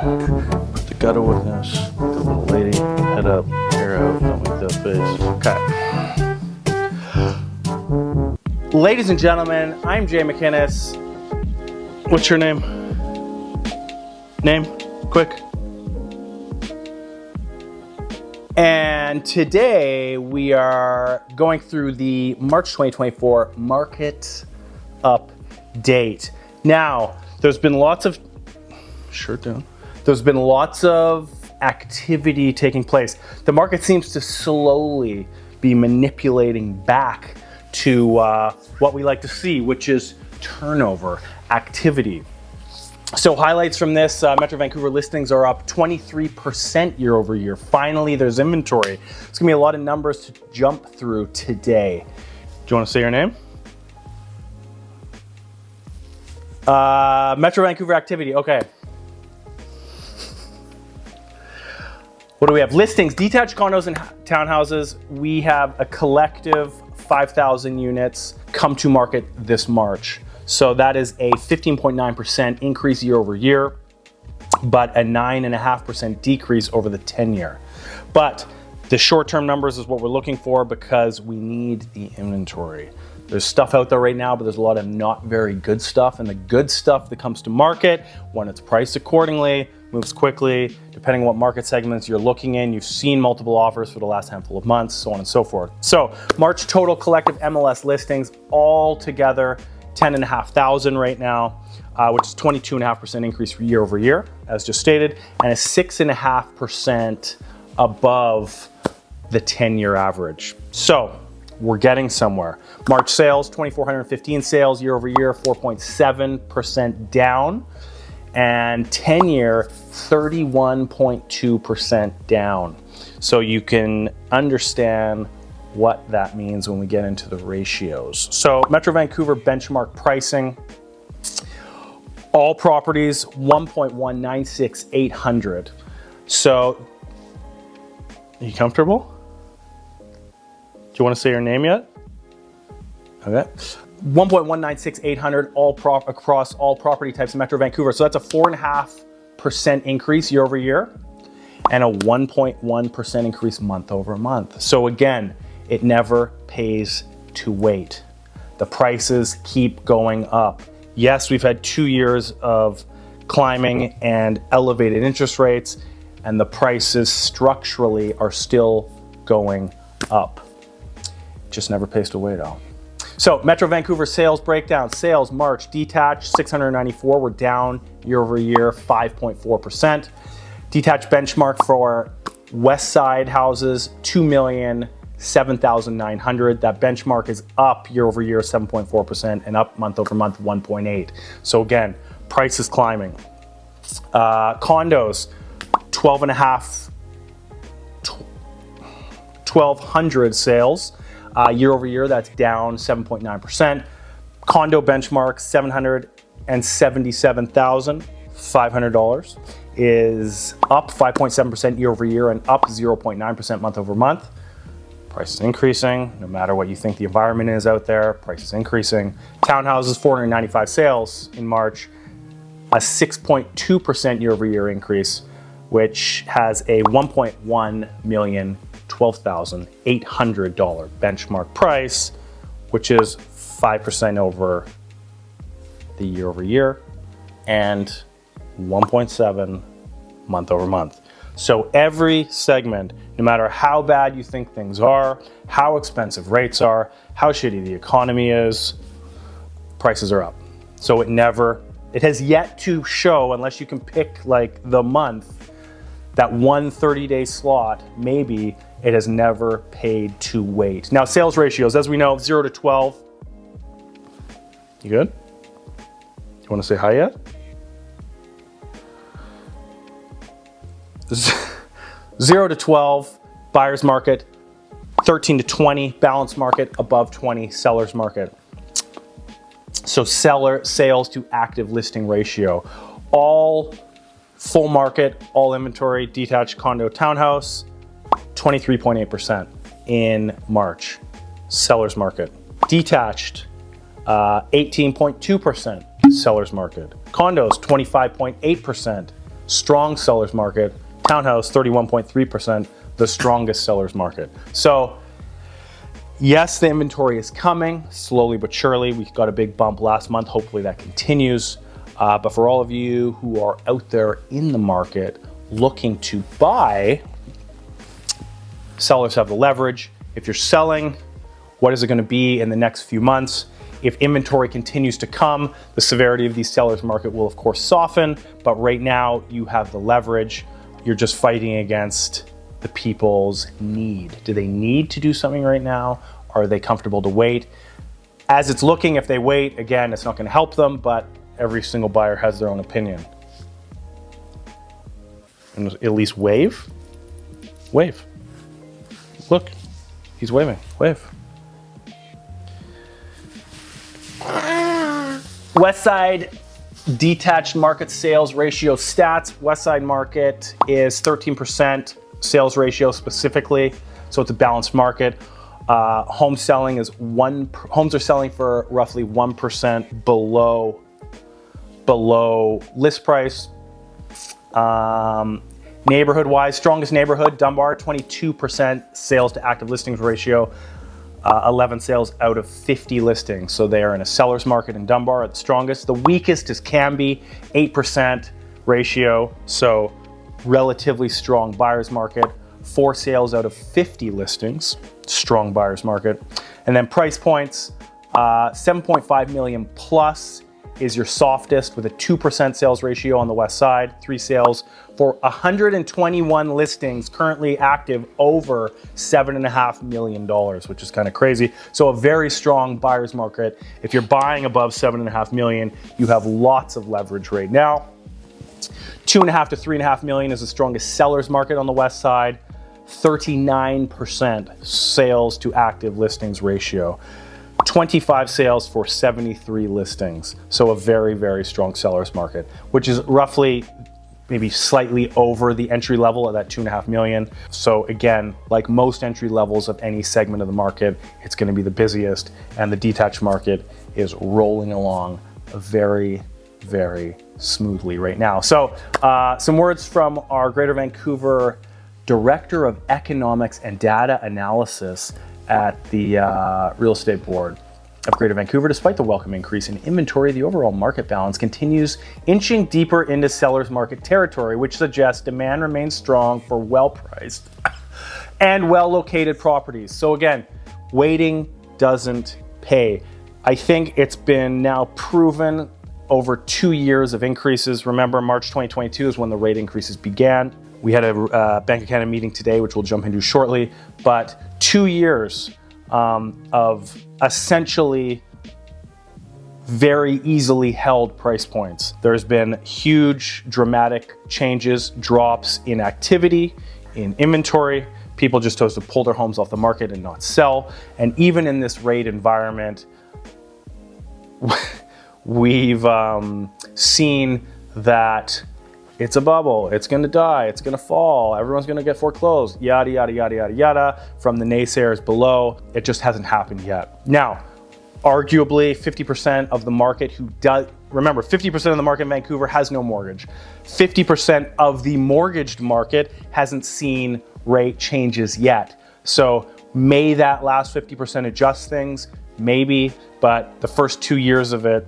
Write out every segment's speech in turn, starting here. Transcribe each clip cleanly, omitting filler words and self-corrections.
Put the gutter with this. The little lady, head up, hair out, don't make that face. Okay. Ladies and gentlemen, I'm Jay McInnes. What's your name? Name? Quick. And today we are going through the March 2024 market update. Now, there's been lots of activity taking place. The market seems to slowly be manipulating back to what we like to see, which is turnover activity. So highlights from this, Metro Vancouver listings are up 23% year over year. Finally, there's inventory. It's gonna be a lot of numbers to jump through today. Do you wanna say your name? Metro Vancouver activity, okay. What do we have? Listings, detached condos and townhouses. We have a collective 5,000 units come to market this March. So that is a 15.9% increase year over year, but a 9.5% decrease over the 10-year. But the short-term numbers is what we're looking for because we need the inventory. There's stuff out there right now, but there's a lot of not very good stuff. And the good stuff that comes to market, when it's priced accordingly, moves quickly, depending on what market segments you're looking in. You've seen multiple offers for the last handful of months, so on and so forth. So March total collective MLS listings all together, 10,500 right now, which is 22.5% increase year over year, as just stated, and a 6.5% above the 10-year average. So we're getting somewhere. March sales, 2,415 sales year over year, 4.7% down, and 10-year, 31.2% down. So you can understand what that means when we get into the ratios. So Metro Vancouver benchmark pricing, all properties 1.196800. So, are you comfortable? Do you want to say your name yet? Okay. 1.196800 across all property types in Metro Vancouver. So that's a 4.5% increase year over year and a 1.1% increase month over month. So again, it never pays to wait. The prices keep going up. Yes, we've had 2 years of climbing and elevated interest rates, and the prices structurally are still going up. Just never pays to wait though. So Metro Vancouver sales breakdown. Sales March detached 694, we're down year over year 5.4%. Detached benchmark for Westside houses 2,007,900. That benchmark is up year over year 7.4% and up month over month 1.8. So again, price is climbing. Condos 1,200 sales. Year over year, that's down 7.9%. Condo benchmark, $777,500 is up 5.7% year over year and up 0.9% month over month. Price is increasing, no matter what you think the environment is out there, price is increasing. Townhouses, 495 sales in March, a 6.2% year over year increase, which has a $1.1 million, $12,800 benchmark price, which is 5% over the year over year and 1.7 month over month. So every segment, no matter how bad you think things are, how expensive rates are, how shitty the economy is, prices are up. So it has yet to show, unless you can pick like the month, that one 30-day slot, maybe it has never paid to wait. Now, sales ratios, as we know, 0 to 12. You good? You want to say hi yet? 0 to 12, buyer's market. 13 to 20, balanced market. Above 20, seller's market. So seller sales to active listing ratio. All full market, all inventory, detached condo townhouse, 23.8% in March. Seller's market. Detached, 18.2% seller's market. Condos, 25.8% strong seller's market. Townhouse, 31.3%, the strongest seller's market. So yes, the inventory is coming slowly but surely. We got a big bump last month. Hopefully that continues. But for all of you who are out there in the market looking to buy, sellers have the leverage. If you're selling, what is it going to be in the next few months? If inventory continues to come, the severity of these sellers market will of course soften, but right now you have the leverage. You're just fighting against the people's need. Do they need to do something right now? Are they comfortable to wait? As it's looking, if they wait, again, it's not going to help them, but every single buyer has their own opinion. And at least wave. Wave. Look, he's waving. Wave. Westside detached market sales ratio stats. Westside market is 13% sales ratio specifically, so it's a balanced market. Homes are selling for roughly 1% below list price. Neighborhood-wise, strongest neighborhood, Dunbar, 22% sales to active listings ratio, 11 sales out of 50 listings. So they are in a seller's market in Dunbar at the strongest. The weakest is Canby, 8% ratio, so relatively strong buyer's market. 4 sales out of 50 listings, strong buyer's market. And then price points, 7.5 million plus is your softest with a 2% sales ratio on the west side, 3 sales for 121 listings currently active over $7.5 million, which is kind of crazy. So a very strong buyer's market. If you're buying above $7.5 million, you have lots of leverage right now. 2.5 to 3.5 million is the strongest seller's market on the west side, 39% sales to active listings ratio. 25 sales for 73 listings. So a very, very strong seller's market, which is roughly maybe slightly over the entry level at that 2.5 million. So again, like most entry levels of any segment of the market, it's going to be the busiest, and the detached market is rolling along very, very smoothly right now. So some words from our Greater Vancouver Director of Economics and Data Analysis at the Real Estate Board of Greater Vancouver. Despite the welcome increase in inventory, the overall market balance continues inching deeper into seller's market territory, which suggests demand remains strong for well-priced and well-located properties. So again, waiting doesn't pay. I think it's been now proven over 2 years of increases. Remember, March 2022 is when the rate increases began. We had a Bank of Canada meeting today, which we'll jump into shortly, but 2 years of essentially very easily held price points. There's been huge, dramatic changes, drops in activity, in inventory. People just chose to pull their homes off the market and not sell. And even in this rate environment, we've seen that it's a bubble, it's gonna die, it's gonna fall, everyone's gonna get foreclosed, yada, yada, yada, yada, yada, from the naysayers below. It just hasn't happened yet. Now, arguably 50% of the market who does, remember, 50% of the market in Vancouver has no mortgage. 50% of the mortgaged market hasn't seen rate changes yet. So may that last 50% adjust things? Maybe, but the first 2 years of it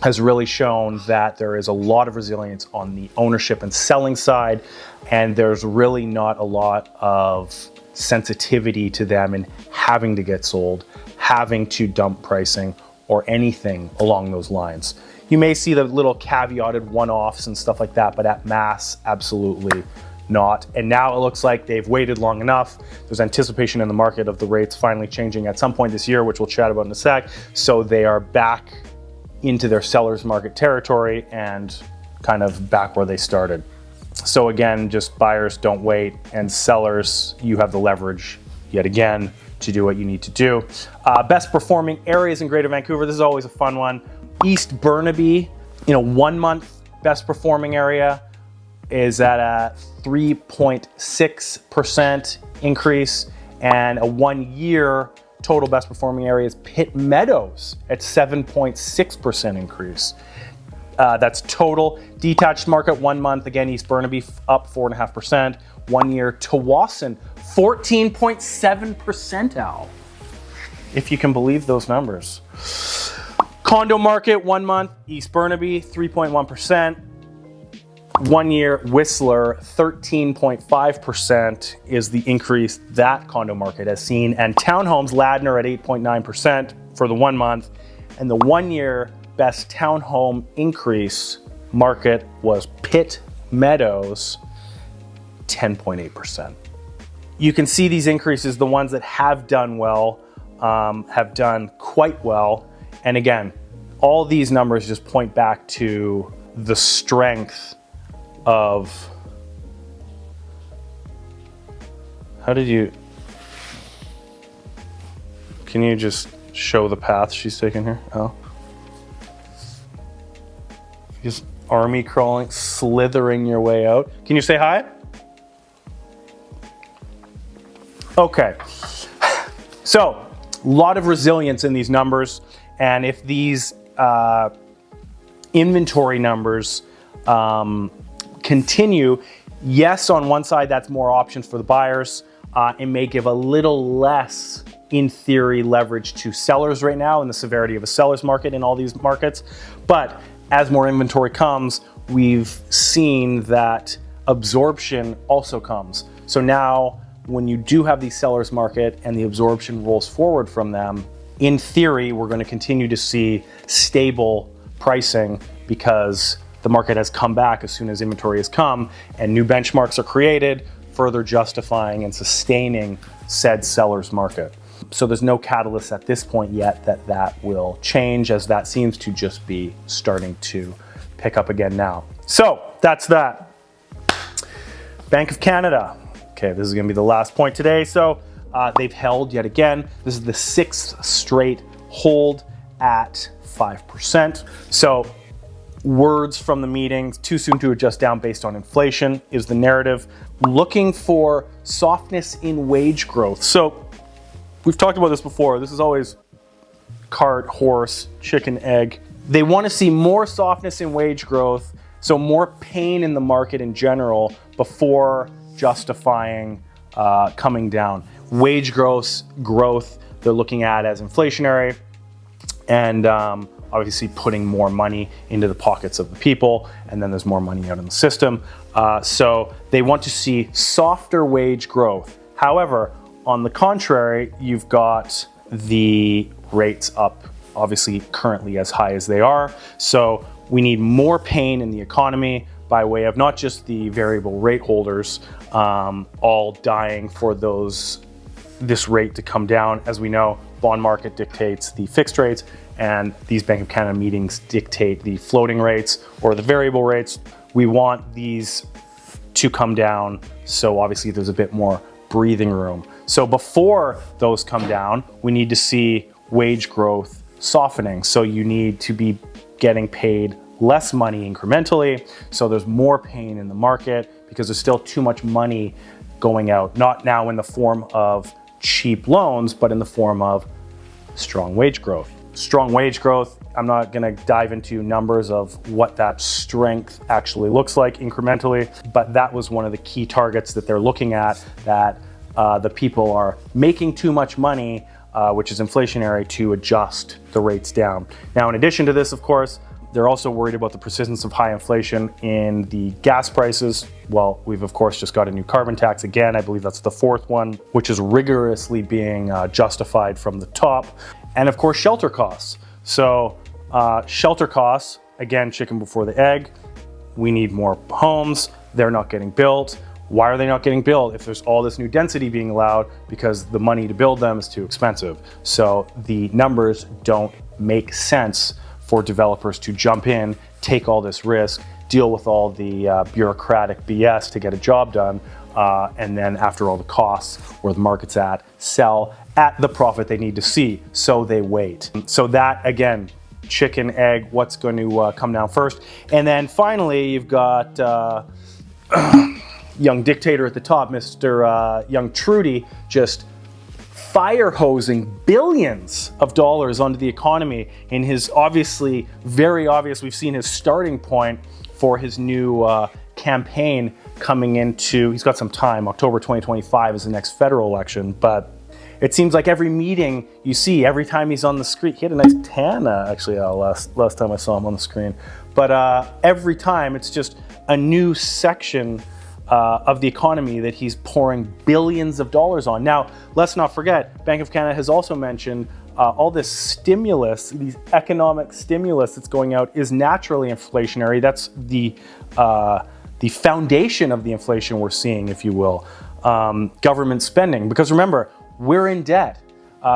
has really shown that there is a lot of resilience on the ownership and selling side, and there's really not a lot of sensitivity to them in having to get sold, having to dump pricing, or anything along those lines. You may see the little caveated one-offs and stuff like that, but at mass, absolutely not. And now it looks like they've waited long enough. There's anticipation in the market of the rates finally changing at some point this year, which we'll chat about in a sec. So they are back into their seller's market territory and kind of back where they started. So again, just buyers don't wait, and sellers, you have the leverage yet again to do what you need to do. Best performing areas in Greater Vancouver. This is always a fun one. East Burnaby, 1 month best performing area is at a 3.6% increase, and a 1 year total best performing area is Pitt Meadows at 7.6% increase. That's total. Detached market 1 month, again, East Burnaby up 4.5%. 1 year, Tawasin 14.7%, Al. If you can believe those numbers. Condo market 1 month, East Burnaby 3.1%. 1 year, Whistler 13.5% is the increase that condo market has seen. And townhomes, Ladner at 8.9% for the 1 month. And the 1 year best townhome increase market was Pitt Meadows, 10.8%. You can see these increases, the ones that have done well, have done quite well. And again, all these numbers just point back to the strength of, can you just show the path she's taking here? Oh. Just army crawling, slithering your way out. Can you say hi? Okay. So, a lot of resilience in these numbers. And if these inventory numbers continue, yes, on one side, that's more options for the buyers. It may give a little less, in theory, leverage to sellers right now in the severity of a seller's market in all these markets. But as more inventory comes, we've seen that absorption also comes. So now, when you do have these sellers market and the absorption rolls forward from them, in theory, we're going to continue to see stable pricing because the market has come back as soon as inventory has come and new benchmarks are created, further justifying and sustaining said seller's market. So there's no catalyst at this point yet that will change, as that seems to just be starting to pick up again now. So that's that. Bank of Canada. Okay, this is going to be the last point today. So they've held yet again. This is the 6th straight hold at 5%. So words from the meeting, too soon to adjust down based on inflation is the narrative. Looking for softness in wage growth. So we've talked about this before. This is always cart, horse, chicken, egg. They want to see more softness in wage growth, so more pain in the market in general before justifying coming down. Wage growth they're looking at as inflationary, and obviously putting more money into the pockets of the people, and then there's more money out in the system. So they want to see softer wage growth. However, on the contrary, you've got the rates up, obviously currently as high as they are. So we need more pain in the economy by way of not just the variable rate holders all dying for this rate to come down. As we know, bond market dictates the fixed rates, and these Bank of Canada meetings dictate the floating rates or the variable rates. We want these to come down, so obviously there's a bit more breathing room. So before those come down, we need to see wage growth softening. So you need to be getting paid less money incrementally. So there's more pain in the market because there's still too much money going out, not now in the form of cheap loans, but in the form of strong wage growth. Strong wage growth, I'm not gonna dive into numbers of what that strength actually looks like incrementally, but that was one of the key targets that they're looking at, that the people are making too much money, which is inflationary, to adjust the rates down. Now, in addition to this, of course, they're also worried about the persistence of high inflation in the gas prices. Well, we've of course just got a new carbon tax again. I believe that's the 4th one, which is rigorously being justified from the top. And of course, shelter costs. So shelter costs, again, chicken before the egg. We need more homes. They're not getting built. Why are they not getting built if there's all this new density being allowed? Because the money to build them is too expensive. So the numbers don't make sense for developers to jump in, take all this risk, deal with all the bureaucratic BS to get a job done, and then after all the costs, where the market's at, sell at the profit they need to see, so they wait. So that, again, chicken, egg, what's going to come down first? And then finally, you've got young dictator at the top, Mr. Young Trudy, just fire hosing billions of dollars onto the economy in his obviously, very obvious, we've seen his starting point for his new campaign coming into, he's got some time, October 2025 is the next federal election, but it seems like every meeting you see, every time he's on the screen, he had a nice tan actually last time I saw him on the screen, but every time it's just a new section of the economy that he's pouring billions of dollars on. Now, let's not forget, Bank of Canada has also mentioned all this stimulus, these economic stimulus that's going out is naturally inflationary. That's the foundation of the inflation we're seeing, if you will, government spending. Because remember, we're in debt,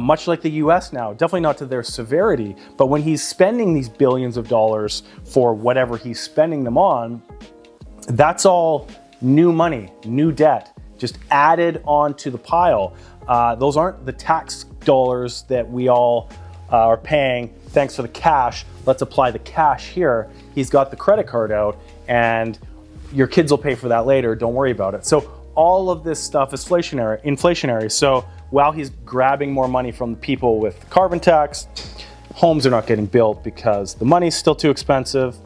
much like the US now, definitely not to their severity, but when he's spending these billions of dollars for whatever he's spending them on, that's all new money, new debt, just added onto the pile. Those aren't the tax dollars that we all are paying. Thanks for the cash. Let's apply the cash here. He's got the credit card out and your kids will pay for that later. Don't worry about it. So all of this stuff is inflationary. So while he's grabbing more money from the people with the carbon tax, homes are not getting built because the money's still too expensive.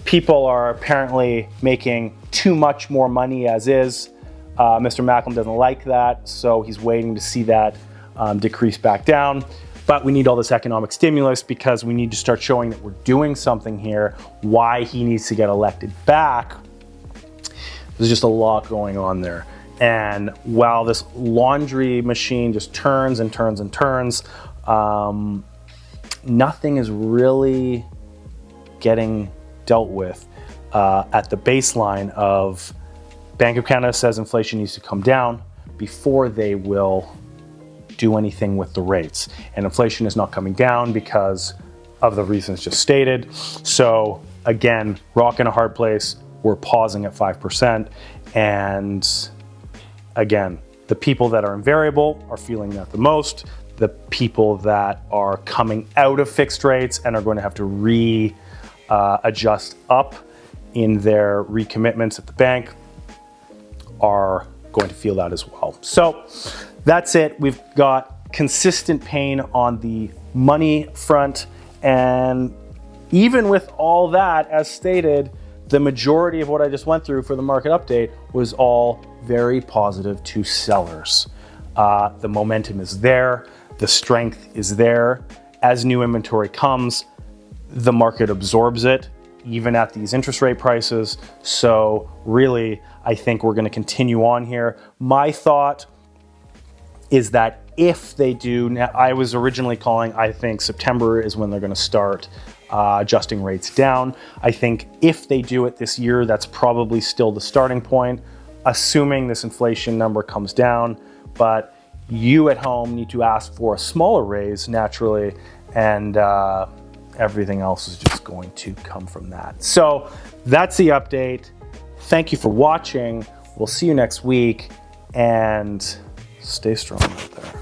People are apparently making too much more money as is. Mr. McInnes doesn't like that, so he's waiting to see that decrease back down. But we need all this economic stimulus because we need to start showing that we're doing something here, why he needs to get elected back. There's just a lot going on there. And while this laundry machine just turns and turns and turns, nothing is really getting dealt with at the baseline of Bank of Canada says inflation needs to come down before they will do anything with the rates. And inflation is not coming down because of the reasons just stated. So again, rock in a hard place. We're pausing at 5%. And again, the people that are in variable are feeling that the most. The people that are coming out of fixed rates and are going to have to adjust up in their recommitments at the bank are going to feel that as well. So that's it. We've got consistent pain on the money front. And even with all that, as stated, the majority of what I just went through for the market update was all very positive to sellers. The momentum is there. The strength is there. As new inventory comes, the market absorbs it, even at these interest rate prices. So really, I think we're going to continue on here. My thought is that if they do, now I was originally calling, I think September is when they're going to start adjusting rates down. I think if they do it this year, that's probably still the starting point, assuming this inflation number comes down. But you at home need to ask for a smaller raise naturally, and everything else is just going to come from that. So that's the update. Thank you for watching. We'll see you next week, and stay strong out there.